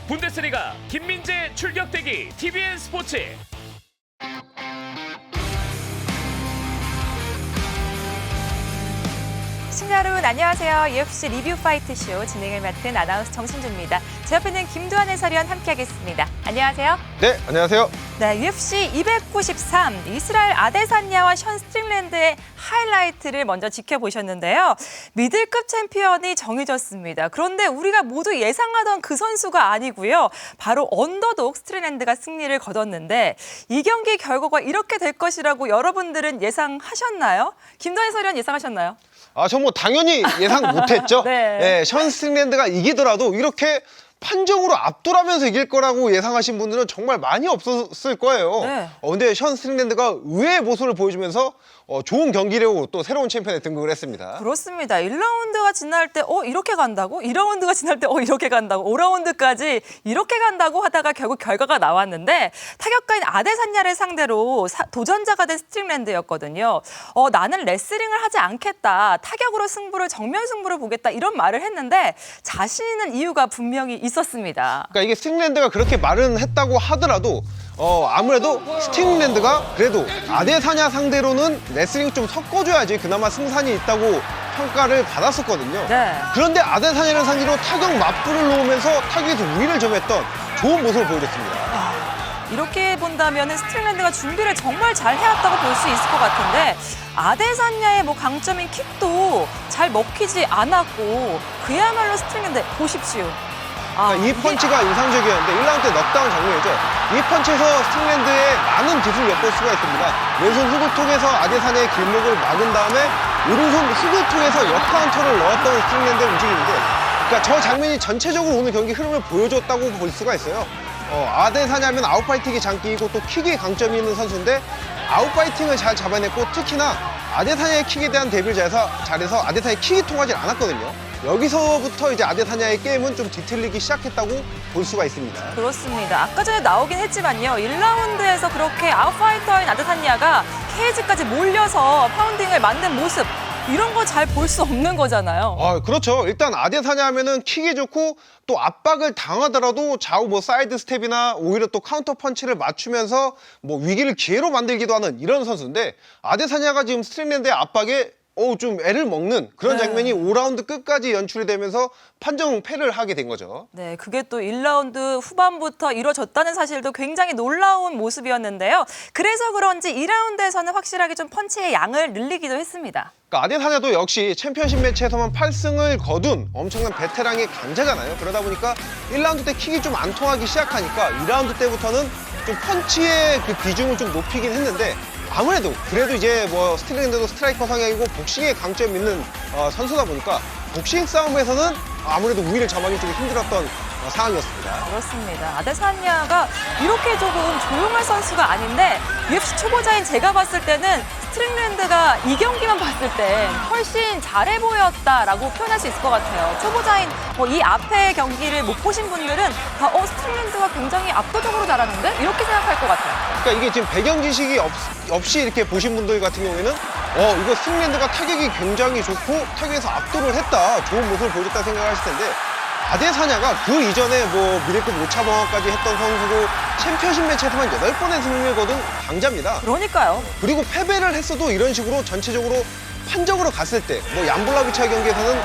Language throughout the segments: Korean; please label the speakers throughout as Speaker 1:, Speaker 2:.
Speaker 1: 분데스리가 김민재 출격대기 TVN 스포츠.
Speaker 2: 시청자 여러분 안녕하세요. UFC 리뷰 파이트쇼 진행을 맡은 아나운서 정신주입니다. 제 옆에는 김두한 해설위원 함께하겠습니다. 안녕하세요.
Speaker 3: 네, 안녕하세요.
Speaker 2: 네, UFC 293 이스라엘 아데사냐와 션 스트링랜드의 하이라이트를 먼저 지켜보셨는데요. 미들급 챔피언이 정해졌습니다. 그런데 우리가 모두 예상하던 그 선수가 아니고요. 바로 언더독 스트링랜드가 승리를 거뒀는데 이 경기 결과가 이렇게 될 것이라고 여러분들은 예상하셨나요? 김두한 해설위원 예상하셨나요?
Speaker 3: 저 뭐 당연히 예상 못했죠.
Speaker 2: 네.
Speaker 3: 네, 션 스트링랜드가 이기더라도 이렇게 판정으로 압도하면서 이길 거라고 예상하신 분들은 정말 많이 없었을 거예요.
Speaker 2: 네.
Speaker 3: 근데 션 스트링랜드가 의외의 모습을 보여주면서 좋은 경기력으로 또 새로운 챔피언에 등극을 했습니다.
Speaker 2: 그렇습니다. 1라운드가 지날 때 이렇게 간다고? 2라운드가 지날 때 이렇게 간다고? 5라운드까지 이렇게 간다고 하다가 결국 결과가 나왔는데 타격가인 아데사냐를 상대로 도전자가 된 스트링랜드였거든요. 나는 레슬링을 하지 않겠다. 타격으로 승부를 정면 승부를 보겠다. 이런 말을 했는데 자신 있는 이유가 분명히 있었습니다.
Speaker 3: 그러니까 이게 스트링랜드가 그렇게 말은 했다고 하더라도 아무래도 스팅랜드가 그래도 아데사냐 상대로는 레슬링 좀 섞어줘야지 그나마 승산이 있다고 평가를 받았었거든요.
Speaker 2: 네.
Speaker 3: 그런데 아데사냐를 상대로 타격 맞불을 놓으면서 타격에서 우위를 점했던 좋은 모습을 보여줬습니다.
Speaker 2: 이렇게 본다면 스트링랜드가 준비를 정말 잘 해왔다고 볼 수 있을 것 같은데 아데사냐의 강점인 킥도 잘 먹히지 않았고 그야말로 스트링랜드 보십시오.
Speaker 3: 이 펀치가 인상적이었는데 1라운드 때 넉다운 장면이죠. 이 펀치에서 스팅랜드의 많은 기술을 엿볼 수가 있습니다. 왼손 훅을 통해서 아데사냐의 길목을 막은 다음에 오른손 훅을 통해서 역카운터를 넣었던 스팅랜드의 움직임인데 그러니까 저 장면이 전체적으로 오늘 경기 흐름을 보여줬다고 볼 수가 있어요. 아데사냐면 아웃파이팅이 장기이고 또 킥이 강점이 있는 선수인데 아웃파이팅을 잘 잡아냈고 특히나 아데사냐의 킥에 대한 대비를 잘해서 아데사냐의 킥이 통하지 않았거든요. 여기서부터 이제 아데사냐의 게임은 좀 뒤틀리기 시작했다고 볼 수가 있습니다.
Speaker 2: 그렇습니다. 아까 전에 나오긴 했지만요. 1라운드에서 그렇게 아웃파이터인 아데사냐가 케이지까지 몰려서 파운딩을 만든 모습 이런 거 잘 볼 수 없는 거잖아요.
Speaker 3: 그렇죠. 일단 아데사냐 하면은 킥이 좋고 또 압박을 당하더라도 좌우 사이드 스텝이나 오히려 또 카운터 펀치를 맞추면서 위기를 기회로 만들기도 하는 이런 선수인데 아데사냐가 지금 스트링랜드의 압박에 좀 애를 먹는 그런 장면이 5라운드 끝까지 연출이 되면서 판정 패를 하게 된 거죠.
Speaker 2: 네, 그게 또 1라운드 후반부터 이뤄졌다는 사실도 굉장히 놀라운 모습이었는데요. 그래서 그런지 2라운드에서는 확실하게 좀 펀치의 양을 늘리기도 했습니다.
Speaker 3: 그러니까 아데사냐도 역시 챔피언십 매치에서만 8승을 거둔 엄청난 베테랑의 강자잖아요. 그러다 보니까 1라운드 때 킥이 좀 안 통하기 시작하니까 2라운드 때부터는 좀 펀치의 그 비중을 좀 높이긴 했는데 아무래도 그래도 이제 스트링랜드도 스트라이커 성향이고 복싱에 강점 있는 선수다 보니까 복싱 싸움에서는 아무래도 우위를 점하기 좀 힘들었던 상황이었습니다.
Speaker 2: 그렇습니다. 아데사냐가 이렇게 조금 조용할 선수가 아닌데 UFC 초보자인 제가 봤을 때는 스트링랜드가 이 경기만 봤을 때 훨씬 잘해 보였다라고 표현할 수 있을 것 같아요. 초보자인 이 앞에 경기를 못 보신 분들은 다 스트링랜드가 굉장히 압도적으로 잘하는데 이렇게 생각할 것 같아요.
Speaker 3: 그러니까 이게 지금 배경 지식이 없이 이렇게 보신 분들 같은 경우에는 이거 스팅랜드가 타격이 굉장히 좋고 타격에서 압도를 했다, 좋은 모습을 보여줬다 생각하실 텐데 아데사냐가 그 이전에 미들급 5차 방어까지 했던 선수고 챔피언십 매치에서만 8번의 승리를 거둔 강자입니다.
Speaker 2: 그러니까요.
Speaker 3: 그리고 패배를 했어도 이런 식으로 전체적으로 판정으로 갔을 때 얀블라비차 경기에서는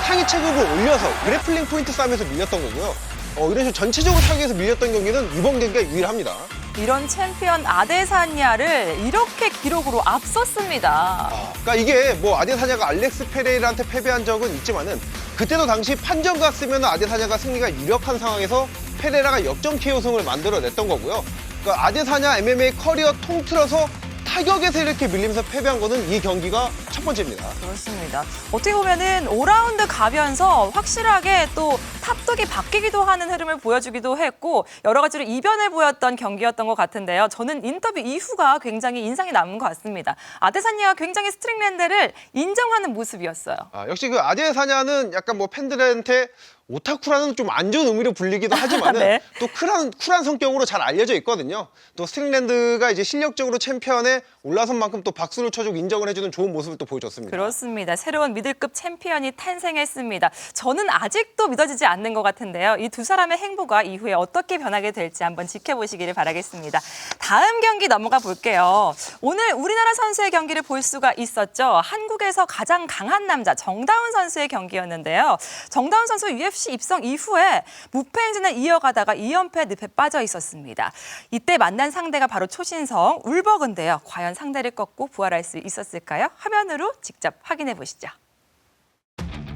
Speaker 3: 상위 체급을 올려서 그래플링 포인트 싸움에서 밀렸던 거고요. 이런 식으로 전체적으로 타격에서 밀렸던 경기는 이번 경기가 유일합니다.
Speaker 2: 이런 챔피언 아데사냐를 이렇게 기록으로 앞섰습니다.
Speaker 3: 그러니까 이게 아데사냐가 알렉스 페레이라한테 패배한 적은 있지만은 그때도 당시 판정 갔으면 아데사냐가 승리가 유력한 상황에서 페레라가 역전 KO승을 만들어냈던 거고요. 그러니까 아데사냐 MMA 커리어 통틀어서 타격에서 이렇게 밀리면서 패배한 거는 이 경기가 첫 번째입니다.
Speaker 2: 그렇습니다. 어떻게 보면은 5라운드 가면서 확실하게 또 탑독이 바뀌기도 하는 흐름을 보여주기도 했고 여러 가지로 이변을 보였던 경기였던 것 같은데요. 저는 인터뷰 이후가 굉장히 인상이 남은 것 같습니다. 아데사냐가 굉장히 스트링랜드를 인정하는 모습이었어요.
Speaker 3: 역시 그 아데사냐는 약간 팬들한테 오타쿠라는 좀 안 좋은 의미로 불리기도 하지만은
Speaker 2: 네.
Speaker 3: 또 쿨한 성격으로 잘 알려져 있거든요. 또 스팅랜드가 이제 실력적으로 챔피언에 올라선 만큼 또 박수를 쳐주고 인정을 해주는 좋은 모습을 또 보여줬습니다.
Speaker 2: 그렇습니다. 새로운 미들급 챔피언이 탄생했습니다. 저는 아직도 믿어지지 않는 것 것 같은데요. 이 두 사람의 행보가 이후에 어떻게 변하게 될지 한번 지켜보시기를 바라겠습니다. 다음 경기 넘어가 볼게요. 오늘 우리나라 선수의 경기를 볼 수가 있었죠. 한국에서 가장 강한 남자 정다운 선수의 경기였는데요. 정다운 선수 UFC 입성 이후에 무패 행진을 이어가다가 2연패 늪에 빠져 있었습니다. 이때 만난 상대가 바로 초신성 울버그인데요. 과연 상대를 꺾고 부활할 수 있었을까요? 화면으로 직접 확인해 보시죠.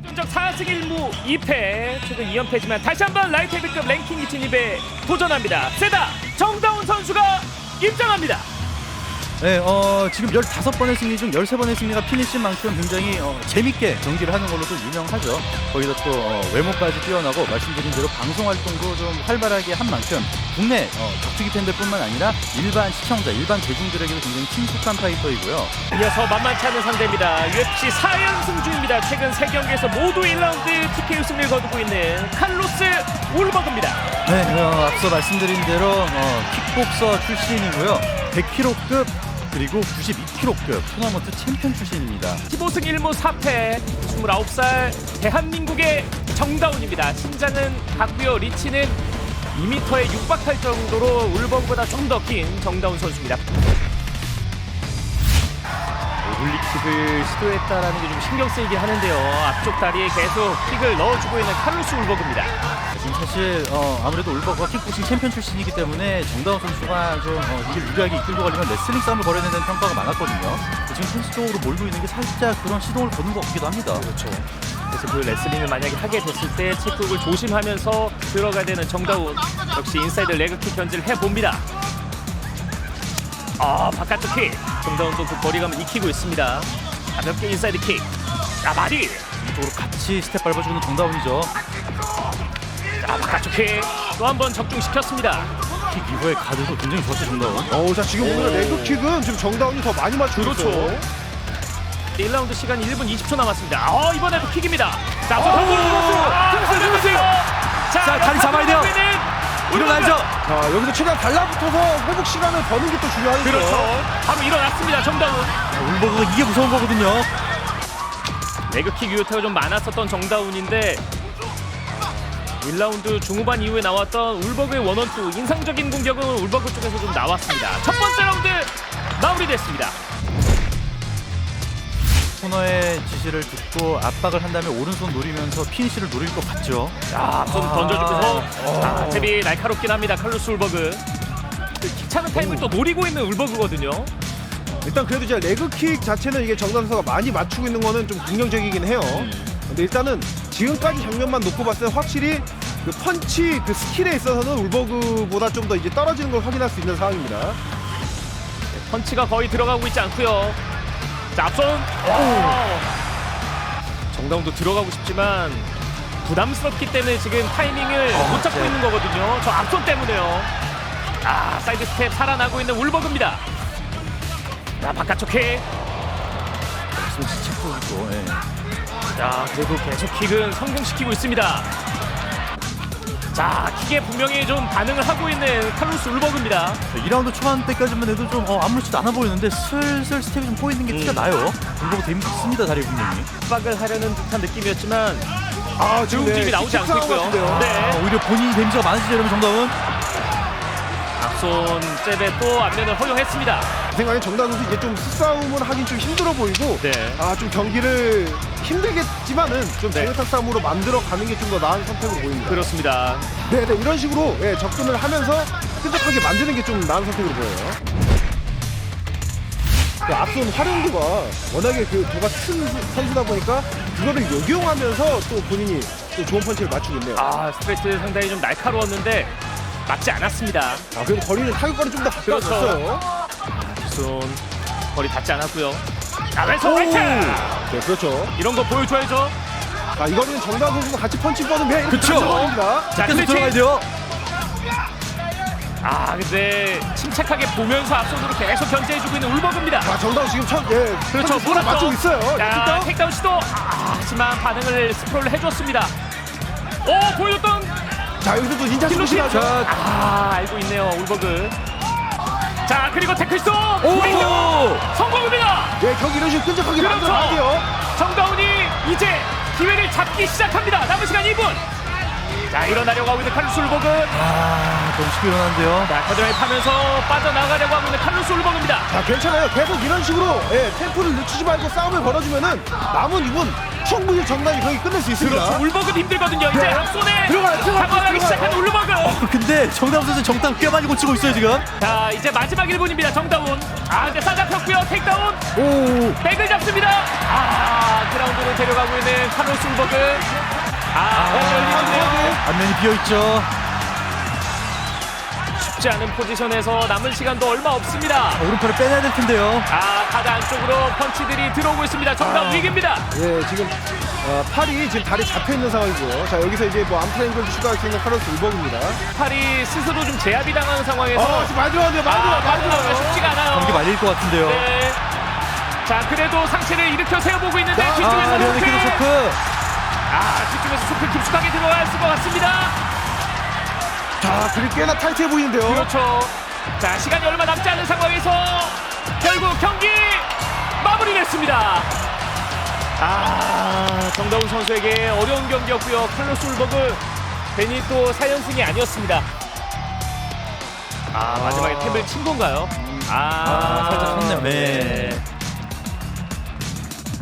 Speaker 1: 전적 4승 1무 2패, 최근 2연패지만 다시 한번 라이트 헤비급 랭킹 진입에 도전합니다. 세다 정다운 선수가 입장합니다.
Speaker 4: 네, 지금 15번의 승리 중 13번의 승리가 피니시인 만큼 굉장히 재밌게 경기를 하는 걸로도 유명하죠. 거기다 또 외모까지 뛰어나고 말씀드린 대로 방송 활동도 좀 활발하게 한 만큼 국내 격투기 팬들뿐만 아니라 일반 시청자, 일반 대중들에게도 굉장히 친숙한 파이터이고요.
Speaker 1: 이어서 만만치 않은 상대입니다. UFC 4연승 중입니다. 최근 3경기에서 모두 1라운드 TKO 승리를 거두고 있는 칼로스 울버그입니다.
Speaker 4: 네, 앞서 말씀드린 대로 킥복서 출신이고요. 100kg급 그리고 92kg급 토너먼트 챔피언 출신입니다.
Speaker 1: 15승 1무 4패, 29살 대한민국의 정다운입니다. 신장은 같고요. 리치는 2m에 육박할 정도로 울버그보다 좀 더 긴 정다운 선수입니다. 오블릭킥을 시도했다라는 게 좀 신경 쓰이긴 하는데요. 앞쪽 다리에 계속 킥을 넣어주고 있는 칼로스 울버그입니다.
Speaker 4: 지금 사실 아무래도 울버그가 킥복싱 챔피언 출신이기 때문에 정다운 선수가 좀 이길 유리하게 이끌고 가려면 레슬링 싸움을 벌여야 된다는 평가가 많았거든요. 지금 선수 쪽으로 몰고 있는 게 살짝 그런 시동을 거는 것 같기도 합니다.
Speaker 1: 그렇죠. 그래서 그 레슬링을 만약에 하게 됐을 때 체크훅을 조심하면서 들어가야 되는 정다운. 역시 인사이드 레그킥 견제를 해봅니다. 바깥쪽 킥. 정다운도 그 거리감을 익히고 있습니다. 가볍게 인사이드 킥. 마디.
Speaker 4: 이쪽으로 같이 스텝 밟아주는 정다운이죠.
Speaker 1: 바깥쪽 킥. 또 한 번 적중시켰습니다.
Speaker 4: 킥 이후에 가드도 굉장히 좋았죠, 정다운.
Speaker 3: 자, 지금 오늘 레그킥은 지금 정다운이 더 많이 맞추고
Speaker 1: 그렇죠.
Speaker 3: 있어요.
Speaker 1: 1라운드 시간 1분 20초 남았습니다. 이번에도 킥입니다. 자, 들어갔어요.
Speaker 4: 자, 다리 잡아야 돼요. 일어나죠.
Speaker 3: 자, 여기서 최대한 달라붙어서 회복 시간을 버는 게 또 중요하죠.
Speaker 1: 그렇죠. 바로 일어났습니다. 정다운.
Speaker 4: 울버그가 이게 무서운 거거든요.
Speaker 1: 레그킥 유효타가 좀 많았었던 정다운인데 1라운드 중후반 이후에 나왔던 울버그의 원원투 인상적인 공격은 울버그 쪽에서 좀 나왔습니다. 첫 번째 라운드 마무리됐습니다.
Speaker 4: 코너의 지시를 듣고 압박을 한 다음에 오른손 노리면서 피니시를 노릴 것 같죠.
Speaker 1: 손 던져주면서 잽이 날카롭긴 합니다. 칼로스 울버그. 그 기차는 타임을 또 노리고 있는 울버그거든요.
Speaker 3: 일단 그래도 이제 레그킥 자체는 이게 정다운 선수가 많이 맞추고 있는 거는 좀 긍정적이긴 해요. 근데 일단은 지금까지 장면만 놓고 봤을 때 확실히 그 펀치 그 스킬에 있어서는 울버그보다 좀 더 이제 떨어지는 걸 확인할 수 있는 상황입니다.
Speaker 1: 펀치가 거의 들어가고 있지 않고요. 자, 앞손. 정다운도 들어가고 싶지만 부담스럽기 때문에 지금 타이밍을 못 잡고 있는 거거든요. 저 앞손 때문에요. 사이드 스텝 살아나고 있는 울버그입니다. 자, 바깥쪽 킥.
Speaker 4: 손치 체크고 있고. 예.
Speaker 1: 자, 그래도 계속 킥은 성공시키고 있습니다. 자, 킥에 분명히 좀 반응을 하고 있는 칼로스 울버그입니다.
Speaker 4: 2라운드 초반 때까지만 해도 좀 아무렇지도 않아 보이는데 슬슬 스텝이 좀 보이는 게 티가 나요. 울버그 되게 있습니다, 다리 분명히.
Speaker 1: 압박을 하려는 듯한 느낌이었지만
Speaker 3: 지금
Speaker 1: 움직임이 나오지 않고 있고요. 네.
Speaker 4: 오히려 본인이 데미지가 많으시죠, 여러분, 정다운?
Speaker 1: 앞손 잽에 또 앞면을 허용했습니다.
Speaker 3: 제 생각에 정다운 선수 이제 좀 수싸움을 하긴 좀 힘들어 보이고
Speaker 1: 네.
Speaker 3: 좀 경기를 힘들겠지만은 좀 제네타 싸움으로 만들어 가는 게 좀 더 나은 선택으로 보입니다.
Speaker 1: 그렇습니다.
Speaker 3: 네, 이런 식으로 접근을 하면서 끈적하게 만드는 게 좀 나은 선택으로 보여요. 그 앞선 활용도가 워낙에 그 도가 큰 선수다 보니까 그거를 역용하면서 또 본인이 또 좋은 펀치를 맞추고 있네요.
Speaker 1: 스트레이트 상당히 좀 날카로웠는데 맞지 않았습니다.
Speaker 3: 그래도 거리는 타격거리 좀 더 가까워졌어요.
Speaker 1: 손 거리 닿지 않았고요. 왼손 라이트!
Speaker 3: 네, 그렇죠.
Speaker 1: 이런 거 보여줘야죠.
Speaker 3: 이거는 정다운 선수도 같이 펀치 뻗으면 이렇게
Speaker 4: 그쵸.
Speaker 3: 들어갑니다.
Speaker 1: 자,
Speaker 4: 계속 들어가야 돼요.
Speaker 1: 근데 침착하게 보면서 앞손으로 계속 견제해주고 있는 울버그입니다.
Speaker 3: 정다운 지금
Speaker 1: 그렇죠.
Speaker 3: 펀치 서로 맞추고 있어요.
Speaker 1: 자, 택다운 시도. 하지만 반응을 스프롤을 해줬습니다. 보여줬던
Speaker 3: 자, 여기서 또 닌자
Speaker 1: 킬로시.
Speaker 3: 스포츠가 하죠.
Speaker 1: 알고 있네요, 울버그. 자, 그리고 태클 시도.
Speaker 4: 오!
Speaker 1: 성공입니다.
Speaker 3: 경기 이런 식으로 끈적하게
Speaker 1: 그렇죠.
Speaker 3: 만들어야 돼요.
Speaker 1: 정다운이 이제 기회를 잡기 시작합니다. 남은 시간 2분. 자, 일어나려고 하고 있는 칼루스 울버그.
Speaker 4: 너무 쉽게 일어났는데요.
Speaker 1: 자, 커드라인 파면서 빠져나가려고 하고 있는 칼루스 울버그입니다.
Speaker 3: 자, 괜찮아요. 계속 이런 식으로 템포를 늦추지 말고 싸움을 걸어주면은 남은 2분 충분히 정단이 경기 끝낼 수 있습니다.
Speaker 1: 그렇죠. 울버그는 힘들거든요. 이제 앞손에
Speaker 3: 들어가요.
Speaker 1: 당황하기 시작한 울버그.
Speaker 4: 근데 정다운 선수 정다운 꽤 많이 고치고 있어요 지금.
Speaker 1: 자, 이제 마지막 1분입니다. 정다운. 근데 싸잡혔고요. 테이크다운.
Speaker 4: 오.
Speaker 1: 백을 잡습니다. 그라운드로 데려가고 있는 칼로스 울버그. 열리는데요.
Speaker 4: 앞면이 비어 있죠.
Speaker 1: 쉽지 않은 포지션에서 남은 시간도 얼마 없습니다.
Speaker 4: 오른팔을 빼내야 될 텐데요.
Speaker 1: 가드 안쪽으로 펀치들이 들어오고 있습니다. 정다운 위기입니다.
Speaker 3: 예, 지금 팔이 지금 다리 잡혀 있는 상황이고요. 자, 여기서 이제 뭐 암트랭글 추가할 수 있는 카로스 울버그입니다.
Speaker 1: 팔이 스스로 좀 제압이 당한 상황에서
Speaker 3: 지금 많이 들어왔네요. 많이 들어왔어요.
Speaker 1: 쉽지가 않아요.
Speaker 4: 경기 말릴 것 같은데요.
Speaker 1: 네. 자, 그래도 상체를 일으켜 세워보고 있는데 뒤쪽에서
Speaker 4: 레어네키드
Speaker 1: 초크.
Speaker 4: 초크.
Speaker 1: 뒤쪽에서 초크 깊숙하게 들어갔을 것 같습니다.
Speaker 3: 자, 그리 꽤나 타이트해 보이는데요.
Speaker 1: 그렇죠. 자, 시간이 얼마 남지 않은 상황에서 결국 경기 마무리됐습니다. 정다운 선수에게 어려운 경기였고요. 칼로스 울버그 괜히 또 4연승이 아니었습니다. 마지막에 탭을 친 건가요?
Speaker 4: 살짝 쳤네요. 네.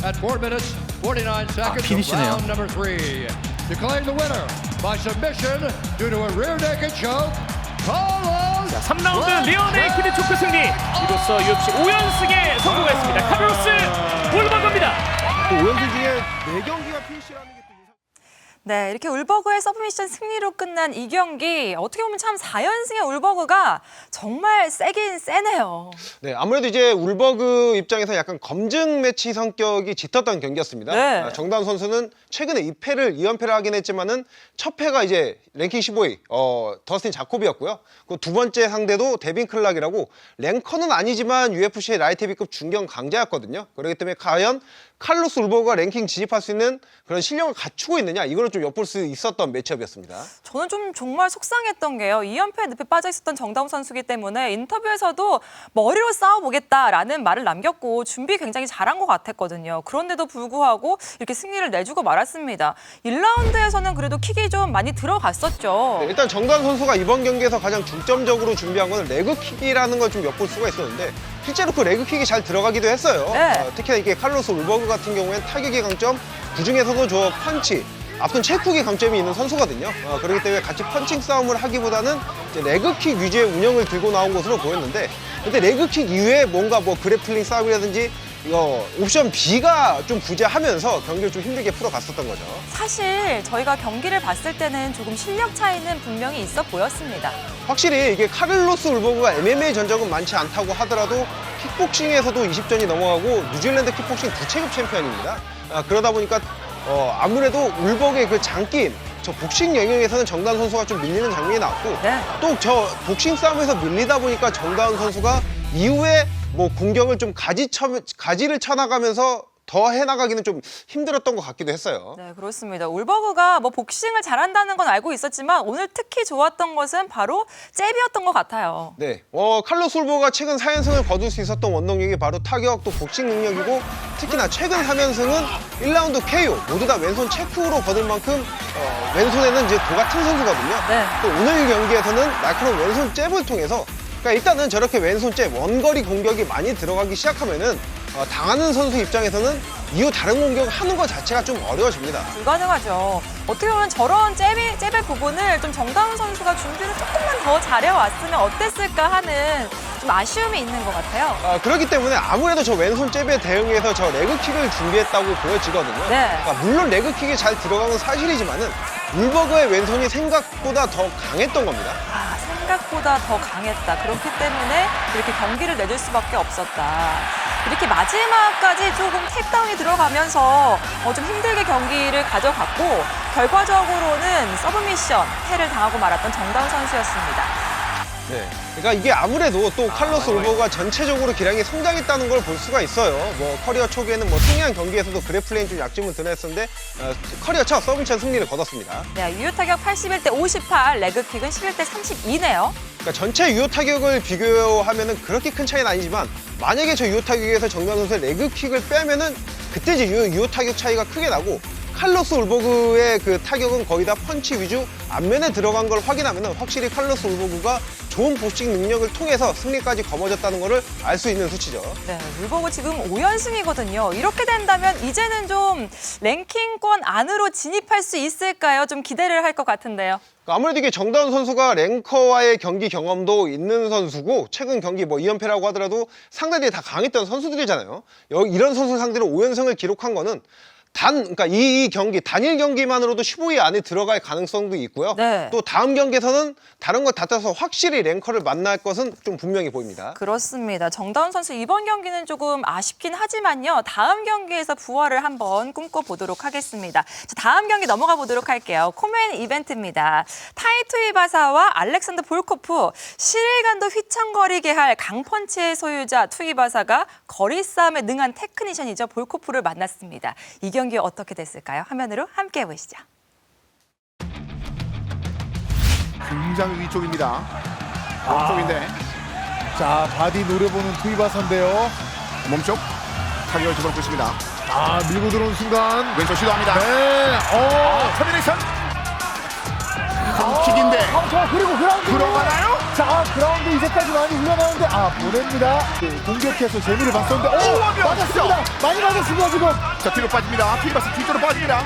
Speaker 5: At 4 minutes, 49 seconds of
Speaker 4: 피니시네요.
Speaker 5: round number 3. Declaring the winner by submission due to a rear naked choke, Carlos
Speaker 1: 3라운드 리어네이키드 초크 승리. 이로써 UFC 5연승에 성공했습니다. 카를로스 울버그입니다.
Speaker 3: 또 5연승 중에 4경기가 피니시라는 게 또 인상.
Speaker 2: 네, 이렇게 울버그의 서브미션 승리로 끝난 이 경기 어떻게 보면 참 4연승의 울버그가 정말 세긴 세네요.
Speaker 3: 네, 아무래도 이제 울버그 입장에서 약간 검증 매치 성격이 짙었던 경기였습니다.
Speaker 2: 네.
Speaker 3: 정다운 선수는 최근에 2연패를 하긴 했지만은 첫 패가 이제 랭킹 15위 더스틴 자코비였고요. 그 두 번째 상대도 데빈 클락이라고 랭커는 아니지만 UFC의 라이트 헤비급 중견 강자였거든요. 그렇기 때문에 과연 칼로스 울버그가 랭킹 진입할 수 있는 그런 실력을 갖추고 있느냐, 이거를 좀 엿볼 수 있었던 매치업이었습니다.
Speaker 2: 저는 좀 정말 속상했던 게요. 2연패 늪에 빠져 있었던 정다운 선수이기 때문에 인터뷰에서도 머리로 싸워보겠다라는 말을 남겼고 준비 굉장히 잘한 것 같았거든요. 그런데도 불구하고 이렇게 승리를 내주고 말았습니다. 1라운드에서는 그래도 킥이 좀 많이 들어갔었죠.
Speaker 3: 네, 일단 정다운 선수가 이번 경기에서 가장 중점적으로 준비한 건 레그킥이라는 걸 좀 엿볼 수가 있었는데 실제로 그 레그킥이 잘 들어가기도 했어요.
Speaker 2: 네.
Speaker 3: 특히나 이게 칼로스 울버그 같은 경우엔 타격의 강점, 그중에서도 저 펀치, 앞선 체크의 강점이 있는 선수거든요. 그렇기 때문에 같이 펀칭 싸움을 하기보다는 이제 레그킥 위주의 운영을 들고 나온 것으로 보였는데, 근데 레그킥 이외에 뭔가 뭐 그래플링 싸움이라든지 옵션 B가 좀 부재하면서 경기를 좀 힘들게 풀어갔었던 거죠.
Speaker 2: 사실 저희가 경기를 봤을 때는 조금 실력 차이는 분명히 있어 보였습니다.
Speaker 3: 확실히 이게 카를로스 울버그가 MMA 전적은 많지 않다고 하더라도 킥복싱에서도 20전이 넘어가고 뉴질랜드 킥복싱 부체급 챔피언입니다. 그러다 보니까 아무래도 울버그의 그 장기임, 저 복싱 영역에서는 정다운 선수가 좀 밀리는 장면이 나왔고,
Speaker 2: 네.
Speaker 3: 또 저 복싱 싸움에서 밀리다 보니까 정다운 선수가 이후에 뭐 공격을 좀 가지를 쳐나가면서 더 해나가기는 좀 힘들었던 것 같기도 했어요.
Speaker 2: 네, 그렇습니다. 울버그가 뭐 복싱을 잘한다는 건 알고 있었지만 오늘 특히 좋았던 것은 바로 잽이었던 것 같아요.
Speaker 3: 네, 칼로스 울버그가 최근 4연승을 거둘 수 있었던 원동력이 바로 타격 또 복싱 능력이고, 특히나 최근 3연승은 1라운드 KO 모두 다 왼손 체크로 거둘 만큼 왼손에는 이제 도가 튼 선수거든요.
Speaker 2: 네.
Speaker 3: 또 오늘 경기에서는 날카로운 왼손 잽을 통해서, 그러니까 일단은 저렇게 왼손 잽, 원거리 공격이 많이 들어가기 시작하면은 당하는 선수 입장에서는 이후 다른 공격을 하는 것 자체가 좀 어려워집니다.
Speaker 2: 불가능하죠. 어떻게 보면 저런 잽의 부분을 좀 정다운 선수가 준비를 조금만 더 잘해왔으면 어땠을까 하는 좀 아쉬움이 있는 것 같아요.
Speaker 3: 그렇기 때문에 아무래도 저 왼손 잽에 대응해서 저 레그킥을 준비했다고 보여지거든요.
Speaker 2: 네.
Speaker 3: 그러니까 물론 레그킥이 잘 들어간 건 사실이지만은 울버그의 왼손이 생각보다 더 강했던 겁니다.
Speaker 2: 생각보다 더 강했다. 그렇기 때문에 이렇게 경기를 내줄 수밖에 없었다. 이렇게 마지막까지 조금 탭다운이 들어가면서 좀 힘들게 경기를 가져갔고, 결과적으로는 서브미션 패를 당하고 말았던 정다운 선수였습니다.
Speaker 3: 네. 그러니까 이게 아무래도 또 칼로스 울버그가 전체적으로 기량이 성장했다는 걸 볼 수가 있어요. 뭐 커리어 초기에는 뭐 승리한 경기에서도 그래플링 좀 약점을 드러냈었는데 커리어 첫 서브미션 승리를 거뒀습니다.
Speaker 2: 네, 유효 타격 81대 58, 레그킥은 11대 32네요.
Speaker 3: 그러니까 전체 유효 타격을 비교하면은 그렇게 큰 차이는 아니지만, 만약에 저 유효 타격에서 정다운 선수의 레그킥을 빼면은 그때 이제 유효 타격 차이가 크게 나고, 칼로스 울버그의 그 타격은 거의 다 펀치 위주 앞면에 들어간 걸 확인하면 확실히 칼로스 울버그가 좋은 보스팅 능력을 통해서 승리까지 거머졌다는 것을 알 수 있는 수치죠.
Speaker 2: 네, 울버그 지금 5연승이거든요. 이렇게 된다면 이제는 좀 랭킹권 안으로 진입할 수 있을까요? 좀 기대를 할 것 같은데요.
Speaker 3: 아무래도 이게 정다운 선수가 랭커와의 경기 경험도 있는 선수고 최근 경기 뭐 2연패라고 하더라도 상대들이 다 강했던 선수들이잖아요. 이런 선수 상대로 5연승을 기록한 거는 그러니까 이 경기, 단일 경기만으로도 15위 안에 들어갈 가능성도 있고요.
Speaker 2: 네.
Speaker 3: 또 다음 경기에서는 다른 것 다 떠서 확실히 랭커를 만날 것은 좀 분명히 보입니다.
Speaker 2: 그렇습니다. 정다운 선수 이번 경기는 조금 아쉽긴 하지만요. 다음 경기에서 부활을 한번 꿈꿔보도록 하겠습니다. 자, 다음 경기 넘어가 보도록 할게요. 코메인 이벤트입니다. 타이 투이바사와 알렉산더 볼코프, 실일간도 휘청거리게 할 강펀치의 소유자 투이바사가 거리 싸움에 능한 테크니션이죠. 볼코프를 만났습니다. 이 경기 어떻게 됐을까요? 화면으로 함께 보시죠.
Speaker 6: 굉장히 위쪽입니다. 오른쪽인데
Speaker 5: 자, 바디 노려보는 투이바사인데요.
Speaker 6: 몸쪽 타격을 집어넣고 있습니다.
Speaker 5: 아, 밀고 들어오는 순간.
Speaker 6: 왼쪽 시도합니다.
Speaker 5: 네,
Speaker 6: 터미네이션 킥인데
Speaker 5: 자, 그리고 그라운드.
Speaker 6: 들어가나요?
Speaker 5: 자, 그라운드 이제까지 많이 흘러나오는데, 보냅니다. 공격해서 재미를 봤었는데, 맞았습니다. 많이 맞았습니다, 지금.
Speaker 6: 자, 뒤로 빠집니다. 투이바스 뒤쪽으로 빠집니다.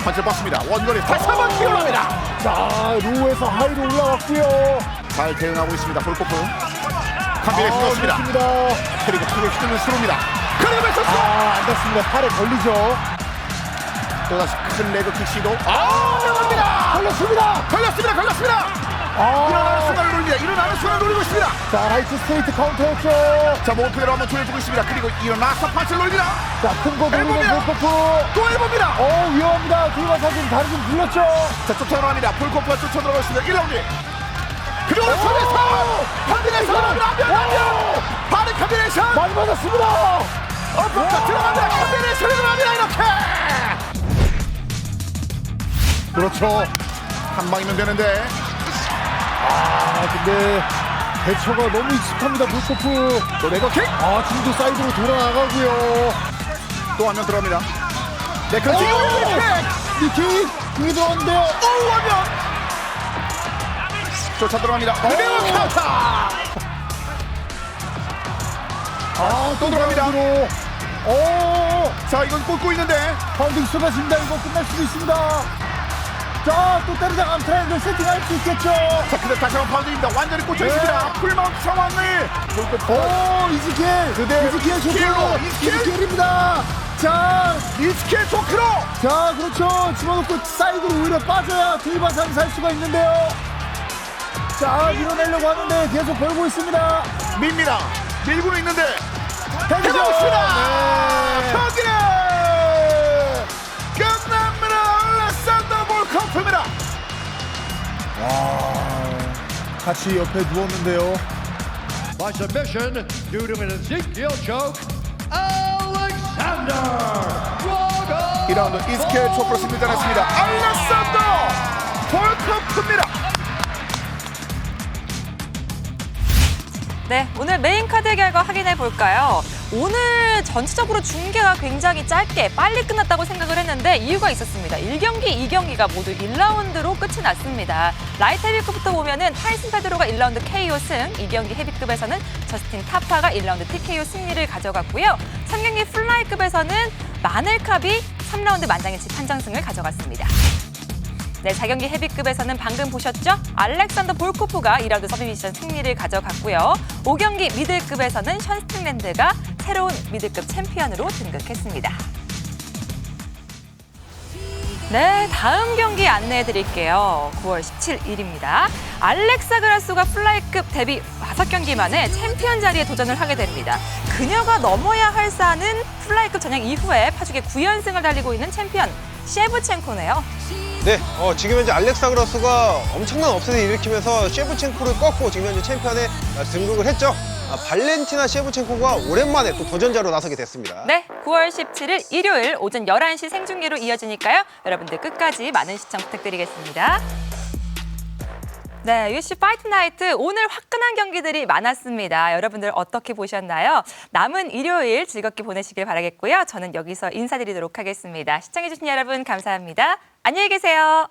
Speaker 6: 판치를 뻗습니다. 원거리 다시 한번 튀어나옵니다.
Speaker 5: 자, 로우에서 하이로 올라왔고요.
Speaker 6: 잘 대응하고 있습니다. 볼코프 캄비레이션 넣습니다.
Speaker 5: 좋습니다.
Speaker 6: 그리고 턱을 휘두르는 스로입니다. 그리고 쳤어.
Speaker 5: 안 닿습니다. 팔에 걸리죠.
Speaker 6: 또다시 큰 레그킥 시도. 들어갑니다. 걸렸습니다. 일어나는 순간을 노리고 있습니다.
Speaker 5: 자, 라이트 스트레이트 카운터였죠.
Speaker 6: 자, 몸표대로 한번 돌려주고 있습니다. 그리고 일어나서 판치를 노립니다.
Speaker 5: 자, 큰 거 돌리는
Speaker 6: 해봅니다.
Speaker 5: 볼코프.
Speaker 6: 또 해봅니다.
Speaker 5: 위험합니다. 투이바사 지금 다리 좀 불렸죠.
Speaker 6: 자, 쫓아나갑니다. 볼코프가 쫓아들어가 있습니다. 1라운드. 그리고 컴비네이션! 컴비네이션! 바로 컴비네이션!
Speaker 5: 많이 맞았습니다.
Speaker 6: 자, 들어갑니다. 컴비네이션이 들어갑니다. 이렇게!
Speaker 5: 그렇죠.
Speaker 6: 한 방이면 되는데.
Speaker 5: 근데 대처가 너무 익숙합니다. 볼코프.
Speaker 6: 또 레거킥!
Speaker 5: 지금도 사이드로 돌아나가고요.
Speaker 6: 또 한 명 들어갑니다. 네, 그렇지.
Speaker 5: 니키 그게 들어왔는데요.
Speaker 6: 하면 쫓아 들어갑니다. 그리고 카운터! 또 들어갑니다. 자, 이건 꽂고 있는데.
Speaker 5: 파운딩 쏟아집니다. 이거 끝날 수도 있습니다. 자, 또 때리다가 트라이앵글 세팅할 수 있겠죠.
Speaker 6: 자, 근데 다시 한번 파운드입니다. 완전히 꽂혀 있습니다. 풀마운트 상황을.
Speaker 5: 이즈키엘. 이즈키엘 쇼크. 이즈키엘입니다. 자,
Speaker 6: 이스케 초크로.
Speaker 5: 자, 그렇죠. 집어넣고 사이드로 오히려 빠져야 투이바사는 살 수가 있는데요. 자, 밀어내려고 하는데 계속 걸고 있습니다.
Speaker 6: 밉니다. 밀고는 있는데.
Speaker 5: 대기죠.
Speaker 6: 해보겠습니다. 경기는 끝납니다. 알렉산더 볼코프입니다.
Speaker 5: 같이 옆에 누웠는데요.
Speaker 7: By submission due to an Ezekiel choke, Alexander Drago.
Speaker 6: 2라운드 이스케 초크로 승리했습니다. 알렉산더 볼코프입니다.
Speaker 2: 네, 오늘 메인 카드 결과 확인해 볼까요? 오늘 전체적으로 중계가 굉장히 짧게 빨리 끝났다고 생각을 했는데 이유가 있었습니다. 1경기, 2경기가 모두 1라운드로 끝이 났습니다. 라이트 헤비급부터 보면은 타이슨 페드로가 1라운드 KO 승, 2경기 헤비급에서는 저스틴 타파가 1라운드 TKO 승리를 가져갔고요. 3경기 플라이급에서는 마넬캅이 3라운드 만장일치 판정승을 가져갔습니다. 네, 4경기 헤비급에서는 방금 보셨죠? 알렉산더 볼코프가 2라운드 서브미션 승리를 가져갔고요. 5경기 미들급에서는 션 스틸랜드가 새로운 미들급 챔피언으로 등극했습니다. 네, 다음 경기 안내해 드릴게요. 9월 17일입니다. 알렉사 그라소가 플라이급 데뷔 5경기 만에 챔피언 자리에 도전을 하게 됩니다. 그녀가 넘어야 할 산은 플라이급 전향 이후에 파죽의 9연승을 달리고 있는 챔피언 셰브첸코네요.
Speaker 3: 네, 지금 현재 알렉사그라스가 엄청난 업셋을 일으키면서 셰브첸코를 꺾고 지금 현재 챔피언에 등극을 했죠. 발렌티나 셰브첸코가 오랜만에 또 도전자로 나서게 됐습니다.
Speaker 2: 네, 9월 17일 일요일 오전 11시 생중계로 이어지니까요. 여러분들 끝까지 많은 시청 부탁드리겠습니다. 네, UFC 파이트 나이트 오늘 화끈한 경기들이 많았습니다. 여러분들 어떻게 보셨나요? 남은 일요일 즐겁게 보내시길 바라겠고요. 저는 여기서 인사드리도록 하겠습니다. 시청해주신 여러분 감사합니다. 안녕히 계세요.